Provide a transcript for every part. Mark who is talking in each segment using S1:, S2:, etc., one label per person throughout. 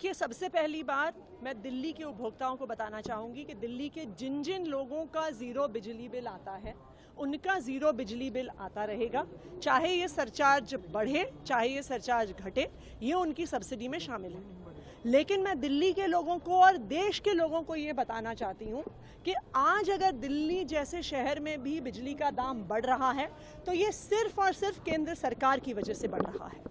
S1: कि सबसे पहली बात मैं दिल्ली के उपभोक्ताओं को बताना चाहूँगी कि दिल्ली के जिन जिन लोगों का ज़ीरो बिजली बिल आता है उनका ज़ीरो बिजली बिल आता रहेगा, चाहे ये सरचार्ज बढ़े चाहे ये सरचार्ज घटे, ये उनकी सब्सिडी में शामिल है। लेकिन मैं दिल्ली के लोगों को और देश के लोगों को ये बताना चाहती हूँ कि आज अगर दिल्ली जैसे शहर में भी बिजली का दाम बढ़ रहा है तो ये सिर्फ और सिर्फ केंद्र सरकार की वजह से बढ़ रहा है।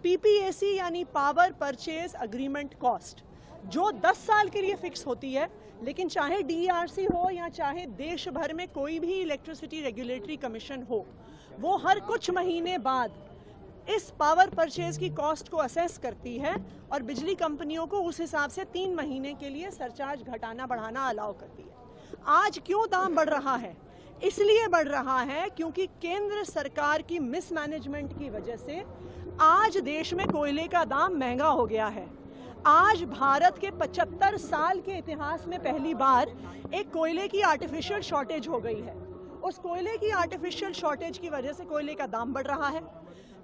S1: पीपीएसी यानी पावर परचेज अग्रीमेंट कॉस्ट जो 10 साल के लिए फिक्स होती है, लेकिन चाहे डीईआरसी हो या चाहे देश भर में कोई भी इलेक्ट्रिसिटी रेगुलेटरी कमीशन हो, वो हर कुछ महीने बाद इस पावर परचेज की कॉस्ट को असेस करती है और बिजली कंपनियों को उस हिसाब से 3 महीने के लिए सरचार्ज घटाना बढ़ाना अलाउ करती है। आज क्यों दाम बढ़ रहा है? इसलिए बढ़ रहा है क्योंकि केंद्र सरकार की मिसमैनेजमेंट की वजह से आज देश में कोयले का दाम महंगा हो गया है। आज भारत के 75 साल के इतिहास में पहली बार एक कोयले की आर्टिफिशियल शॉर्टेज हो गई है। उस कोयले की आर्टिफिशियल शॉर्टेज की वजह से कोयले का दाम बढ़ रहा है।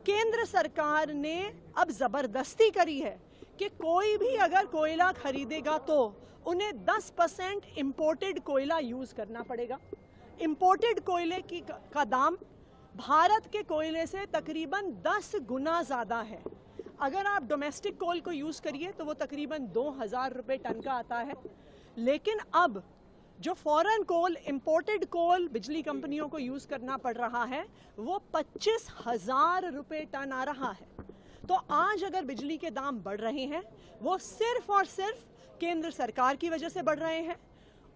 S1: केंद्र सरकार ने अब जबरदस्ती करी है कि कोई भी अगर कोयला खरीदेगा तो उन्हें 10% इंपोर्टेड कोयला यूज करना पड़ेगा। इंपोर्टेड कोयले का दाम भारत के कोयले से तकरीबन 10 गुना ज़्यादा है। अगर आप डोमेस्टिक कोल को यूज़ करिए तो वो तकरीबन 2000 रुपये टन का आता है, लेकिन अब जो फॉरेन कोल, इंपोर्टेड कोल बिजली कंपनियों को यूज़ करना पड़ रहा है वो 25,000 रुपये टन आ रहा है। तो आज अगर बिजली के दाम बढ़ रहे हैं वो सिर्फ और सिर्फ केंद्र सरकार की वजह से बढ़ रहे हैं,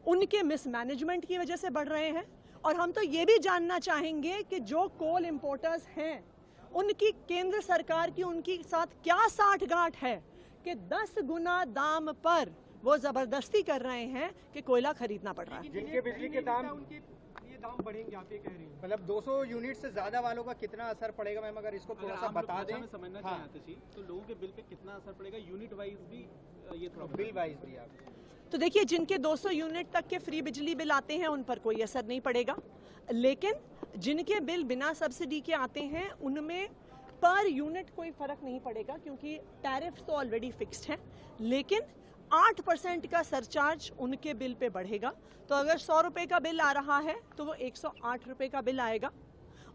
S1: उनके मिसमैनेजमेंट की वजह से बढ़ रहे हैं। और हम तो ये भी जानना चाहेंगे कि जो कोल इंपोर्टर्स हैं उनकी केंद्र सरकार की उनके साथ क्या साठगांठ है कि 10 गुना दाम पर वो जबरदस्ती कर रहे हैं कि कोयला खरीदना पड़ रहा है।
S2: जिनके बिजली के दाम ये दाम बढ़ेंगे आप ये कह रही हैं, मतलब 200 यूनिट से ज्यादा वालों का कितना असर पड़ेगा मैम? अगर इसको थोड़ा सा बता दें।
S3: समझना चाहते तो लोगों के बिल पे कितना असर पड़ेगा, यूनिट वाइज भी ये
S2: बिल वाइज भी आप
S1: तो देखिए, जिनके 200 यूनिट तक के फ्री बिजली बिल आते हैं उन पर कोई असर नहीं पड़ेगा, लेकिन जिनके बिल बिना सब्सिडी के आते हैं उनमें पर यूनिट कोई फर्क नहीं पड़ेगा क्योंकि टैरिफ्स तो ऑलरेडी फिक्स्ड हैं। लेकिन 8% का सरचार्ज उनके बिल पे बढ़ेगा। तो अगर 100 रुपये का बिल आ रहा है तो वो 108 रुपये का बिल आएगा।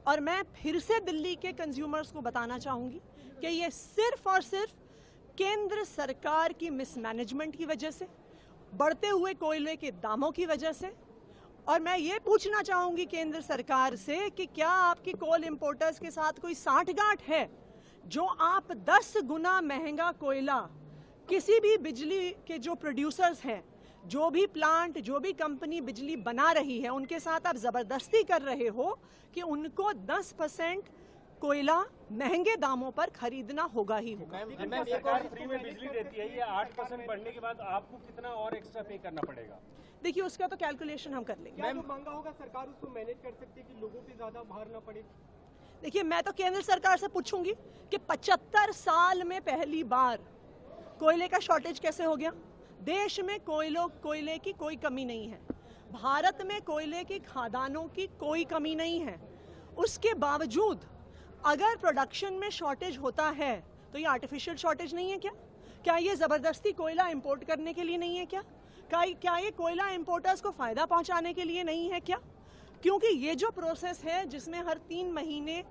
S1: और मैं फिर से दिल्ली के कंज्यूमर्स को बताना चाहूँगी कि ये सिर्फ और सिर्फ केंद्र सरकार की मिसमैनेजमेंट की वजह से, बढ़ते हुए कोयले के दामों की वजह से। और मैं ये पूछना चाहूँगी केंद्र सरकार से कि क्या आपकी कोल इंपोर्टर्स के साथ कोई साठगांठ है जो आप 10 गुना महंगा कोयला किसी भी बिजली के जो प्रोड्यूसर्स हैं, जो भी प्लांट, जो भी कंपनी बिजली बना रही है, उनके साथ आप ज़बरदस्ती कर रहे हो कि उनको 10% कोयला महंगे दामों पर खरीदना होगा ही होगा।
S3: सरकार फ्री में बिजली देती है, ये 8% बढ़ने के बाद आपको कितना और एक्स्ट्रा पे करना पड़ेगा?
S1: देखिए, उसका तो कैलकुलेशन हम कर लेंगे।
S2: क्या जो महंगा होगा सरकार उसको मैनेज कर सकती है कि लोगों पे ज्यादा भार ना पड़े?
S1: देखिए, मैं तो केंद्र सरकार से पूछूंगी कि 75 साल में पहली बार कोयले का शॉर्टेज कैसे हो गया? देश में कोयले की कोई कमी नहीं है, भारत में कोयले की खादानों की कोई कमी नहीं है। उसके बावजूद अगर प्रोडक्शन में शॉर्टेज होता है तो ये आर्टिफिशियल शॉर्टेज नहीं है क्या? क्या ये ज़बरदस्ती कोयला इंपोर्ट करने के लिए नहीं है क्या? क्या ये कोयला इंपोर्टर्स को फ़ायदा पहुंचाने के लिए नहीं है क्या? क्योंकि ये जो प्रोसेस है जिसमें हर 3 महीने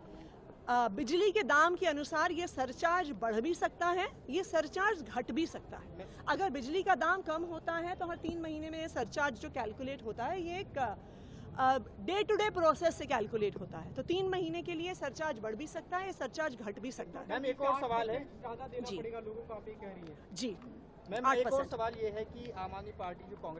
S1: बिजली के दाम के अनुसार ये सरचार्ज बढ़ भी सकता है, ये सरचार्ज घट भी सकता है। अगर बिजली का दाम कम होता है तो हर 3 महीने में ये सरचार्ज जो कैलकुलेट होता है ये एक डे टू डे प्रोसेस से कैलकुलेट होता है। तो 3 महीने के लिए सरचार्ज बढ़ भी सकता है, सरचार्ज घट भी सकता है।
S2: मैम एक और सवाल है,
S1: जी
S2: पड़ेगा लोगों को आप ये कह रही हैं।
S1: जी
S2: मैम एक और सवाल ये है कि आम आदमी पार्टी जो कांग्रेस